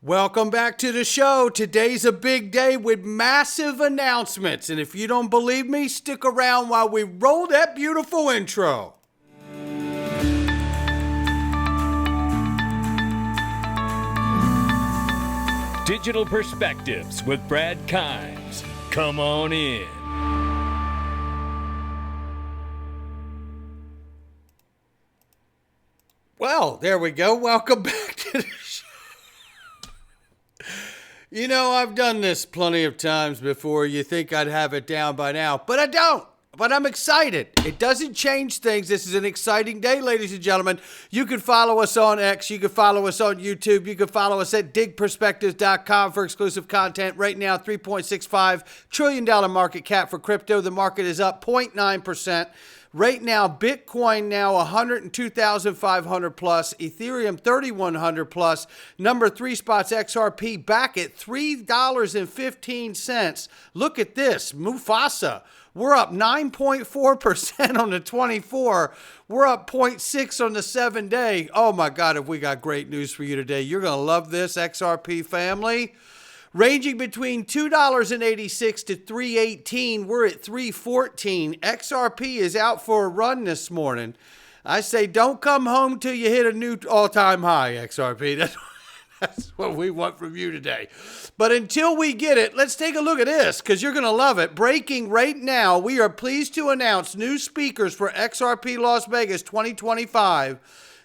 Welcome back to the show. Today's a big day with massive announcements. And if you don't believe me, stick around while we roll that beautiful intro. Digital Perspectives with Brad Kimes. Come on in. Well, there we go. Welcome back to the show. You know, I've done this plenty of times before. You think I'd have it down by now, but I don't. But I'm excited. It doesn't change things. This is an exciting day, ladies and gentlemen. You can follow us on X. You can follow us on YouTube. You can follow us at digperspectives.com for exclusive content. Right now, $3.65 trillion market cap for crypto. The market is up 0.9%. Right now, Bitcoin now 102,500 plus, Ethereum 3,100 plus. Number 3 spots XRP back at $3.15. Look at this, Mufasa. We're up 9.4% on the 24. We're up 0.6 on the 7-day. Oh my God, have we got great news for you today. You're going to love this, XRP family. Ranging between $2.86 to $3.18. We're at $3.14. XRP is out for a run this morning. I say don't come home till you hit a new all-time high, XRP. That's what we want from you today. But until we get it, let's take a look at this because you're going to love it. Breaking right now, we are pleased to announce new speakers for XRP Las Vegas 2025.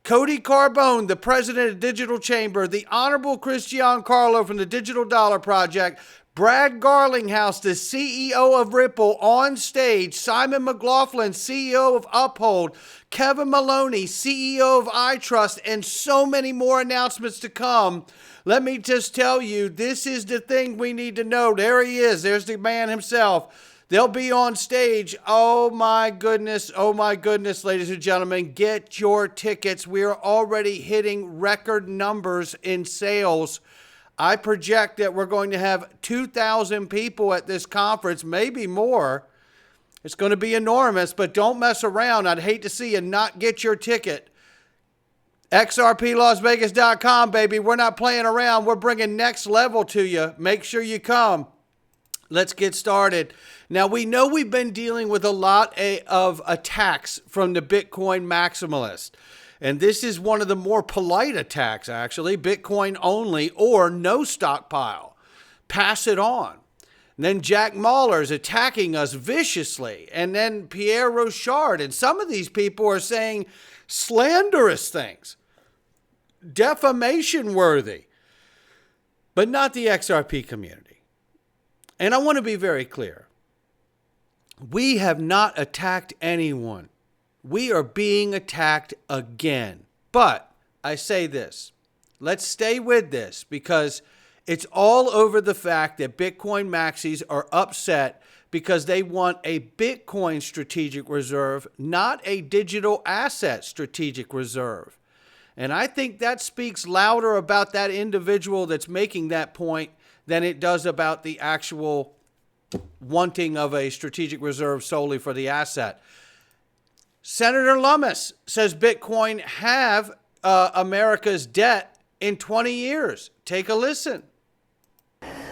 Cody Carbone, the president of Digital Chamber, the Honorable Christian Carlo from the Digital Dollar Project, Brad Garlinghouse, the CEO of Ripple, on stage, Simon McLaughlin, CEO of Uphold, Kevin Maloney, CEO of iTrust, and so many more announcements to come. Let me just tell you, this is the thing we need to know. There he is. There's the man himself. They'll be on stage. Oh my goodness, ladies and gentlemen. Get your tickets. We are already hitting record numbers in sales. I project that we're going to have 2,000 people at this conference, maybe more. It's going to be enormous, but don't mess around. I'd hate to see you not get your ticket. XRPLasVegas.com, baby. We're not playing around. We're bringing next level to you. Make sure you come. Let's get started. Now, we know we've been dealing with a lot of attacks from the Bitcoin maximalists. And this is one of the more polite attacks, actually. Bitcoin only or no stockpile. Pass it on. And then Jack Mallers attacking us viciously. And then Pierre Rochard. And some of these people are saying slanderous things. Defamation worthy. But not the XRP community. And I want to be very clear. We have not attacked anyone. We are being attacked again. But I say this. Let's stay with this because it's all over the fact that Bitcoin maxis are upset because they want a Bitcoin strategic reserve, not a digital asset strategic reserve. And I think that speaks louder about that individual that's making that point than it does about the actual wanting of a strategic reserve solely for the asset. Senator Lummis says Bitcoin have America's debt in 20 years. Take a listen.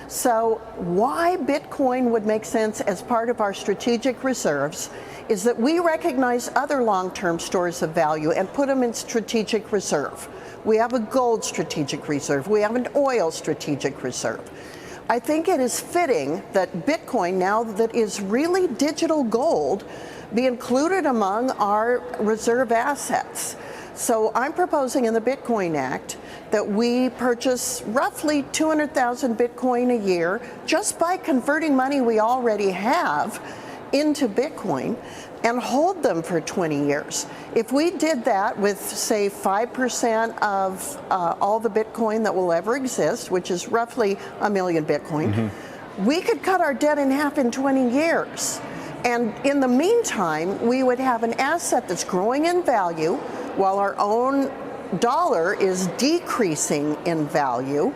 So why Bitcoin would make sense as part of our strategic reserves is that we recognize other long-term stores of value and put them in strategic reserve. We have a gold strategic reserve. We have an oil strategic reserve. I think it is fitting that Bitcoin, now that is really digital gold, be included among our reserve assets. So I'm proposing in the Bitcoin Act that we purchase roughly 200,000 Bitcoin a year just by converting money we already have into Bitcoin and hold them for 20 years. If we did that with, say, 5% of all the Bitcoin that will ever exist, which is roughly 1 million Bitcoin, we could cut our debt in half in 20 years. And in the meantime, we would have an asset that's growing in value while our own dollar is decreasing in value.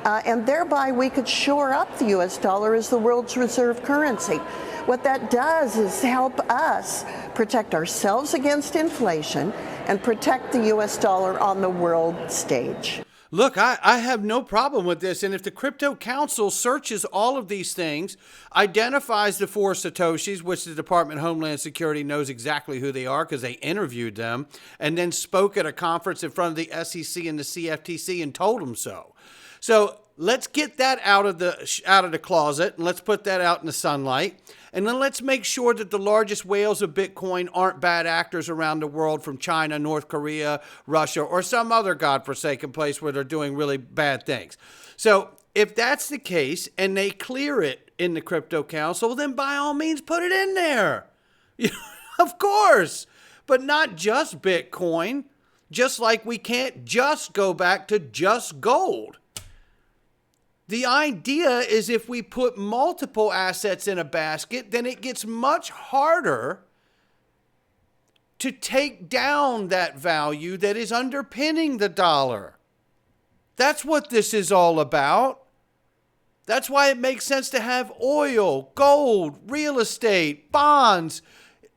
And thereby we could shore up the US dollar as the world's reserve currency. What that does is help us protect ourselves against inflation and protect the US dollar on the world stage. Look, I have no problem with this. And if the Crypto Council searches all of these things, identifies the 4 Satoshis, which the Department of Homeland Security knows exactly who they are because they interviewed them, and then spoke at a conference in front of the SEC and the CFTC and told them so. So let's get that out of the closet, and let's put that out in the sunlight. And then let's make sure that the largest whales of Bitcoin aren't bad actors around the world from China, North Korea, Russia, or some other godforsaken place where they're doing really bad things. So if that's the case and they clear it in the Crypto Council, then by all means put it in there. Of course, but not just Bitcoin, just like we can't just go back to just gold. The idea is if we put multiple assets in a basket, then it gets much harder to take down that value that is underpinning the dollar. That's what this is all about. That's why it makes sense to have oil, gold, real estate, bonds,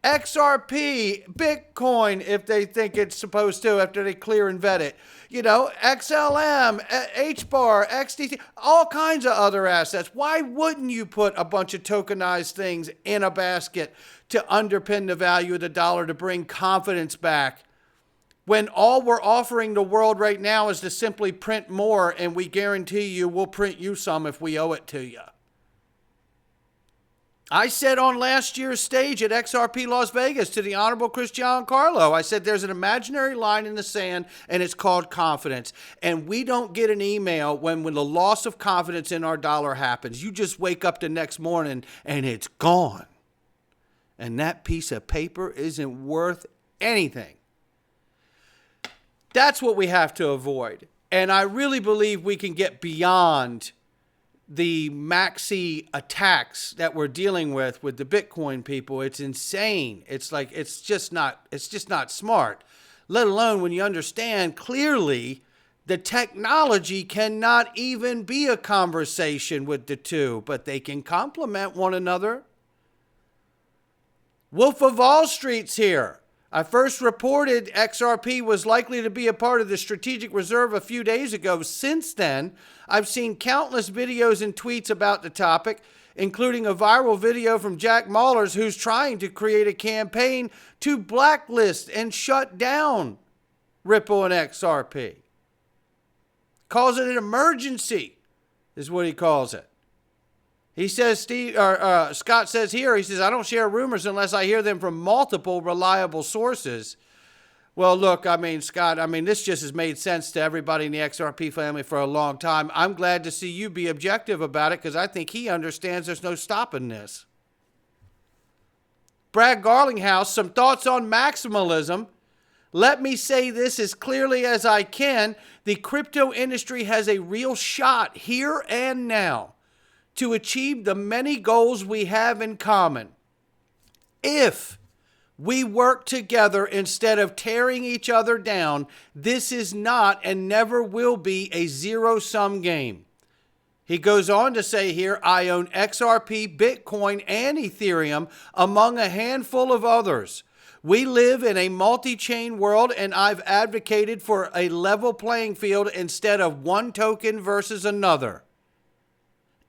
XRP, Bitcoin, if they think it's supposed to, after they clear and vet it. XLM, HBAR, XDC, all kinds of other assets. Why wouldn't you put a bunch of tokenized things in a basket to underpin the value of the dollar to bring confidence back, when all we're offering the world right now is to simply print more, and we guarantee you we'll print you some if we owe it to you? I said on last year's stage at XRP Las Vegas to the Honorable Chris Giancarlo, I said there's an imaginary line in the sand and it's called confidence. And we don't get an email when the loss of confidence in our dollar happens. You just wake up the next morning and it's gone. And that piece of paper isn't worth anything. That's what we have to avoid. And I really believe we can get beyond the maxi attacks that we're dealing with the Bitcoin people. It's insane. It's just not smart, let alone when you understand clearly the technology cannot even be a conversation with the two, but they can complement one another. Wolf of Wall Street's here. I first reported XRP was likely to be a part of the strategic reserve a few days ago. Since then, I've seen countless videos and tweets about the topic, including a viral video from Jack Mallers, who's trying to create a campaign to blacklist and shut down Ripple and XRP. Calls it an emergency, is what he calls it. He says, Scott says here, he says, I don't share rumors unless I hear them from multiple reliable sources. Well, look, Scott, this just has made sense to everybody in the XRP family for a long time. I'm glad to see you be objective about it because I think he understands there's no stopping this. Brad Garlinghouse, some thoughts on maximalism. Let me say this as clearly as I can. The crypto industry has a real shot here and now to achieve the many goals we have in common. If we work together instead of tearing each other down, this is not and never will be a zero-sum game. He goes on to say here, I own XRP, Bitcoin, and Ethereum, among a handful of others. We live in a multi-chain world, and I've advocated for a level playing field instead of one token versus another.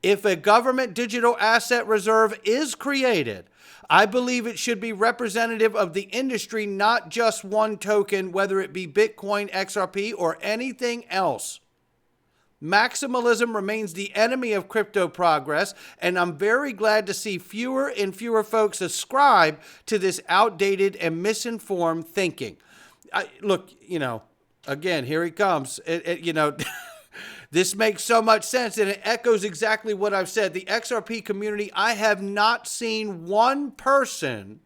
If a government digital asset reserve is created, I believe it should be representative of the industry, not just one token, whether it be Bitcoin, XRP, or anything else. Maximalism remains the enemy of crypto progress, and I'm very glad to see fewer and fewer folks ascribe to this outdated and misinformed thinking. Look, again, here he comes. This makes so much sense, and it echoes exactly what I've said. The XRP community, I have not seen one person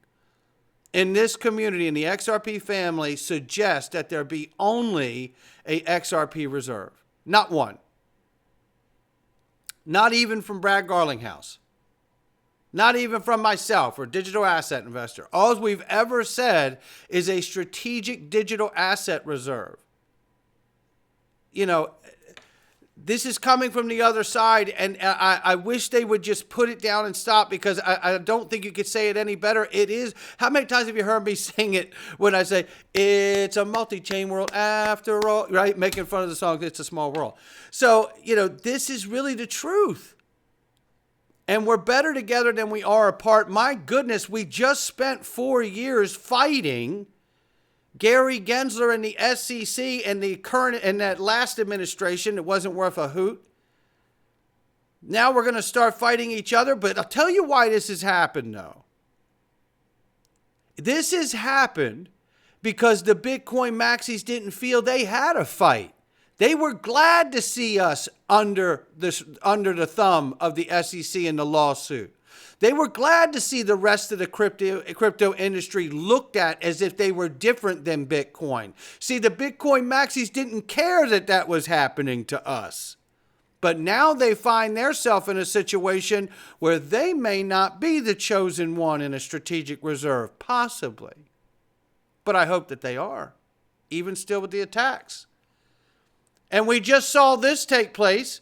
in this community, in the XRP family, suggest that there be only a XRP reserve. Not one. Not even from Brad Garlinghouse. Not even from myself or Digital Asset Investor. All we've ever said is a strategic digital asset reserve. This is coming from the other side, and I wish they would just put it down and stop, because I don't think you could say it any better. It is. How many times have you heard me sing it when I say, it's a multi-chain world after all, right? Making fun of the song, It's a Small World. So, this is really the truth. And we're better together than we are apart. My goodness, we just spent 4 years fighting Gary Gensler and the SEC and the current and that last administration. It wasn't worth a hoot. Now we're going to start fighting each other. But I'll tell you why this has happened, though. This has happened because the Bitcoin maxis didn't feel they had a fight. They were glad to see us under the thumb of the SEC in the lawsuit. They were glad to see the rest of the crypto industry looked at as if they were different than Bitcoin. See, the Bitcoin maxis didn't care that that was happening to us. But now they find themselves in a situation where they may not be the chosen one in a strategic reserve, possibly. But I hope that they are, even still with the attacks. And we just saw this take place.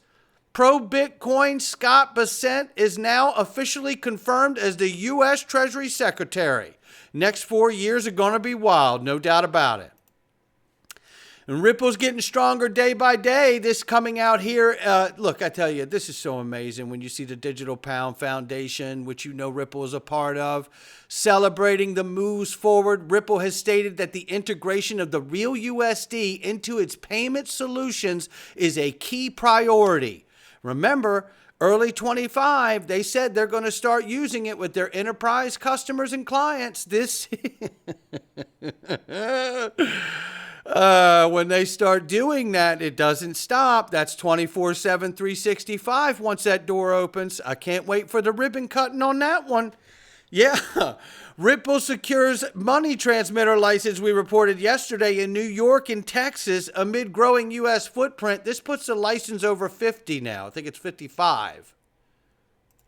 Pro-Bitcoin Scott Bessent is now officially confirmed as the U.S. Treasury Secretary. Next 4 years are going to be wild, no doubt about it. And Ripple's getting stronger day by day. This coming out here. Look, I tell you, this is so amazing when you see the Digital Pound Foundation, which Ripple is a part of, celebrating the moves forward. Ripple has stated that the integration of the real USD into its payment solutions is a key priority. Remember, early 25, they said they're going to start using it with their enterprise customers and clients. This... when they start doing that, it doesn't stop. That's 24/7, 365 once that door opens. I can't wait for the ribbon cutting on that one. Yeah. Ripple secures money transmitter license, we reported yesterday, in New York and Texas amid growing U.S. footprint. This puts the license over 50 now. I think it's 55.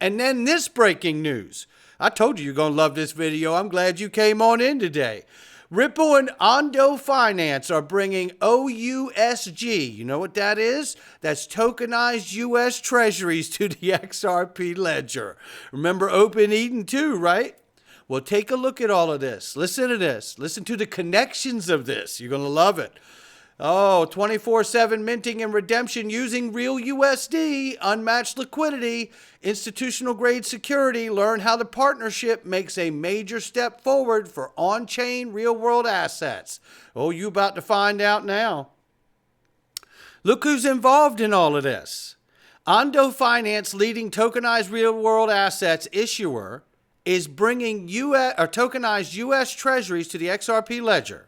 And then this breaking news. I told you're going to love this video. I'm glad you came on in today. Ripple and Ondo Finance are bringing OUSG. You know what that is? That's tokenized U.S. Treasuries to the XRP ledger. Remember Open Eden too, right? Well, take a look at all of this. Listen to this. Listen to the connections of this. You're going to love it. Oh, 24/7 minting and redemption using real USD, unmatched liquidity, institutional grade security. Learn how the partnership makes a major step forward for on-chain real-world assets. Oh, you about to find out now. Look who's involved in all of this. Ondo Finance, leading tokenized real-world assets issuer, is bringing tokenized U.S. Treasuries to the XRP ledger.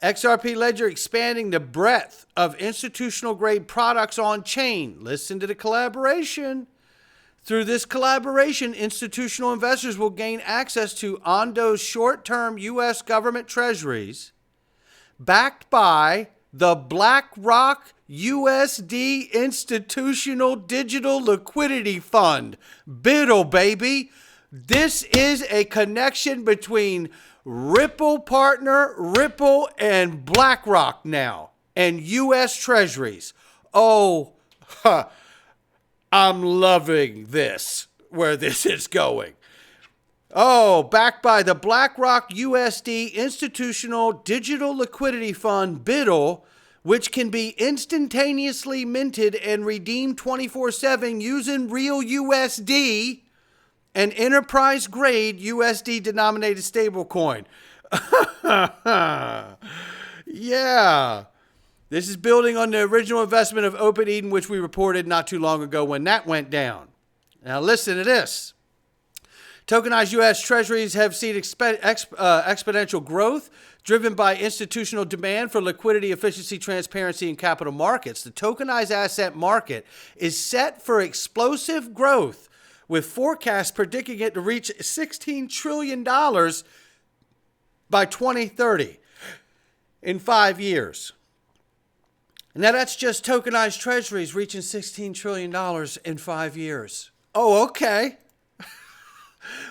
XRP Ledger expanding the breadth of institutional grade products on chain. Listen to the collaboration. Through this collaboration, institutional investors will gain access to Ondo's short-term U.S. government treasuries backed by the BlackRock USD Institutional Digital Liquidity Fund. BUIDL, baby. This is a connection between Ripple partner, Ripple and BlackRock now, and U.S. Treasuries. Oh, I'm loving this, where this is going. Oh, backed by the BlackRock USD Institutional Digital Liquidity Fund, BUIDL, which can be instantaneously minted and redeemed 24/7 using real USD, an enterprise-grade USD-denominated stablecoin. Yeah. This is building on the original investment of Open Eden, which we reported not too long ago when that went down. Now listen to this. Tokenized U.S. Treasuries have seen exponential growth driven by institutional demand for liquidity, efficiency, transparency, and capital markets. The tokenized asset market is set for explosive growth, with forecasts predicting it to reach $16 trillion by 2030 in 5 years. Now that's just tokenized treasuries reaching $16 trillion in 5 years. Oh, okay.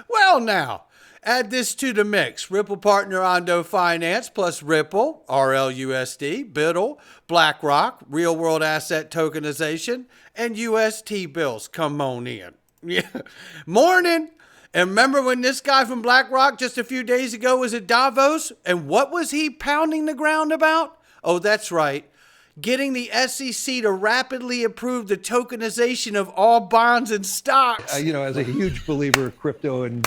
Well now, Add this to the mix. Ripple partner Ondo Finance plus Ripple, RLUSD, BUIDL, BlackRock, real world asset tokenization, and UST bills. Come on in. Yeah. Morning. And remember when this guy from BlackRock just a few days ago was at Davos? And what was he pounding the ground about? Oh, that's right. Getting the SEC to rapidly approve the tokenization of all bonds and stocks. As a huge believer of crypto and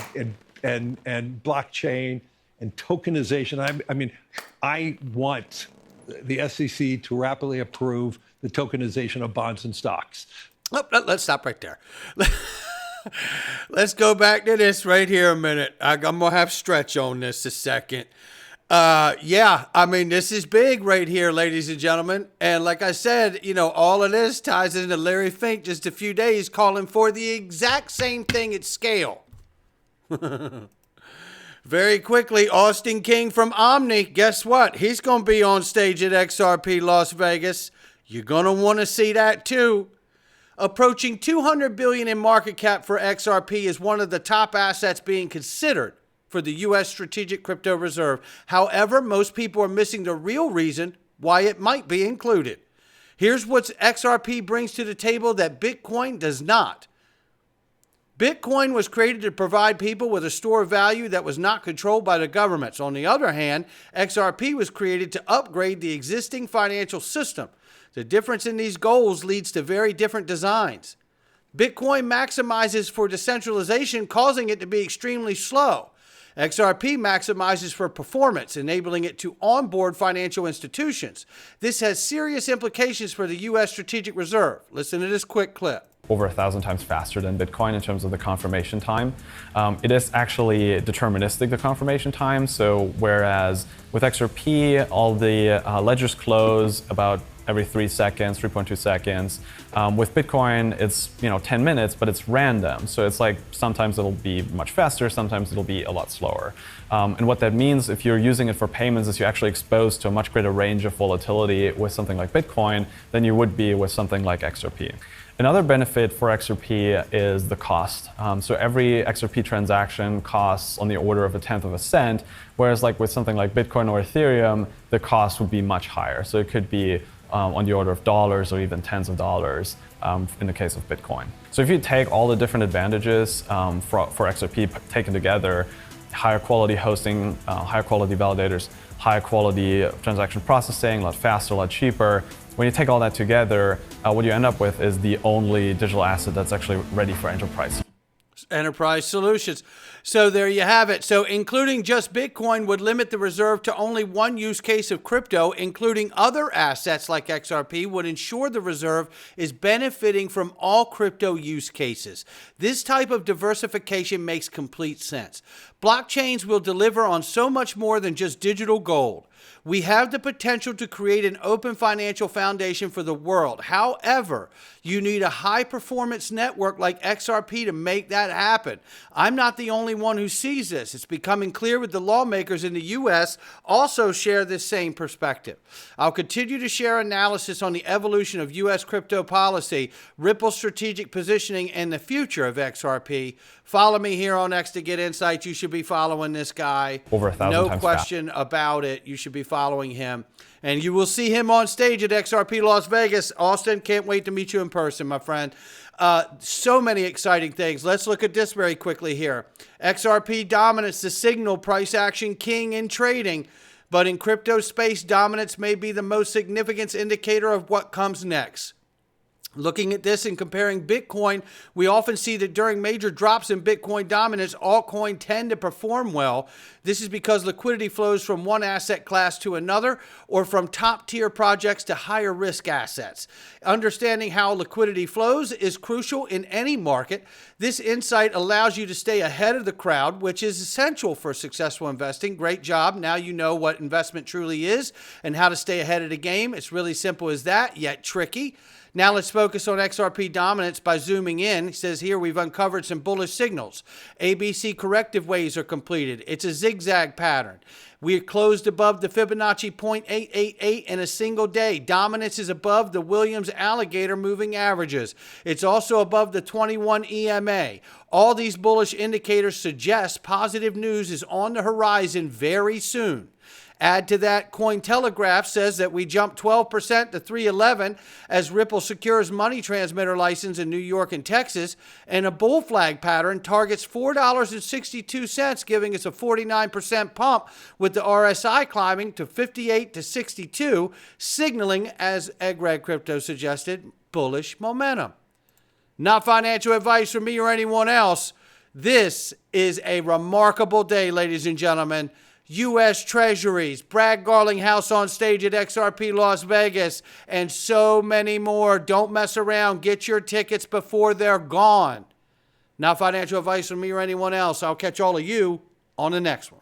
blockchain and tokenization, I want the SEC to rapidly approve the tokenization of bonds and stocks. Oh, let's stop right there. Let's go back to this right here a minute. I'm going to have stretch on this a second. This is big right here, ladies and gentlemen. And like I said, all of this ties into Larry Fink just a few days calling for the exact same thing at scale. Very quickly, Austin King from Omni, guess what? He's going to be on stage at XRP Las Vegas. You're going to want to see that too. Approaching $200 billion in market cap for XRP is one of the top assets being considered for the U.S. Strategic Crypto Reserve. However, most people are missing the real reason why it might be included. Here's what XRP brings to the table that Bitcoin does not. Bitcoin was created to provide people with a store of value that was not controlled by the governments. On the other hand, XRP was created to upgrade the existing financial system. The difference in these goals leads to very different designs. Bitcoin maximizes for decentralization, causing it to be extremely slow. XRP maximizes for performance, enabling it to onboard financial institutions. This has serious implications for the U.S. Strategic Reserve. Listen to this quick clip. Over 1,000 times faster than Bitcoin in terms of the confirmation time. It is actually deterministic, the confirmation time. So whereas with XRP, all the ledgers close about every 3 seconds, 3.2 seconds. With Bitcoin, it's 10 minutes, but it's random. So it's like sometimes it'll be much faster, sometimes it'll be a lot slower. And what that means, if you're using it for payments, is you're actually exposed to a much greater range of volatility with something like Bitcoin than you would be with something like XRP. Another benefit for XRP is the cost. So every XRP transaction costs on the order of 1/10 of a cent, whereas like with something like Bitcoin or Ethereum, the cost would be much higher. So it could be on the order of dollars or even tens of dollars in the case of Bitcoin. So if you take all the different advantages for XRP taken together, higher quality hosting, higher quality validators, higher quality transaction processing, a lot faster, a lot cheaper. When you take all that together, what you end up with is the only digital asset that's actually ready for enterprise. Enterprise solutions. So there you have it. So including just Bitcoin would limit the reserve to only one use case of crypto. Including other assets like XRP would ensure the reserve is benefiting from all crypto use cases. This type of diversification makes complete sense. Blockchains will deliver on so much more than just digital gold. We have the potential to create an open financial foundation for the world. However, you need a high-performance network like XRP to make that happen. I'm not the only one who sees this. It's becoming clear with the lawmakers in the U.S. also share this same perspective. I'll continue to share analysis on the evolution of U.S. crypto policy, Ripple's strategic positioning, and the future of XRP. Follow me here on X to get insights. You should be following this guy. Over 1,000 no times question about it. You should be following him. And you will see him on stage at XRP Las Vegas. Austin, can't wait to meet you in person, my friend. So many exciting things. Let's look at this very quickly here. XRP dominance, the signal price action king in trading. But in crypto space, dominance may be the most significant indicator of what comes next. Looking at this and comparing Bitcoin, we often see that during major drops in Bitcoin dominance, altcoins tend to perform well. This is because liquidity flows from one asset class to another or from top-tier projects to higher-risk assets. Understanding how liquidity flows is crucial in any market. This insight allows you to stay ahead of the crowd, which is essential for successful investing. Great job. Now you know what investment truly is and how to stay ahead of the game. It's really simple as that, yet tricky. Now let's focus on XRP dominance by zooming in. He says here we've uncovered some bullish signals. ABC corrective waves are completed. It's a zigzag pattern. We closed above the Fibonacci 0.888 in a single day. Dominance is above the Williams Alligator moving averages. It's also above the 21 EMA. All these bullish indicators suggest positive news is on the horizon very soon. Add to that, Cointelegraph says that we jumped 12% to 311 as Ripple secures money transmitter license in New York and Texas, and a bull flag pattern targets $4.62, giving us a 49% pump with the RSI climbing to 58 to 62, signaling, as Eggreg Crypto suggested, bullish momentum. Not financial advice from me or anyone else. This is a remarkable day, ladies and gentlemen. U.S. Treasuries, Brad Garlinghouse on stage at XRP Las Vegas, and so many more. Don't mess around. Get your tickets before they're gone. Not financial advice from me or anyone else. I'll catch all of you on the next one.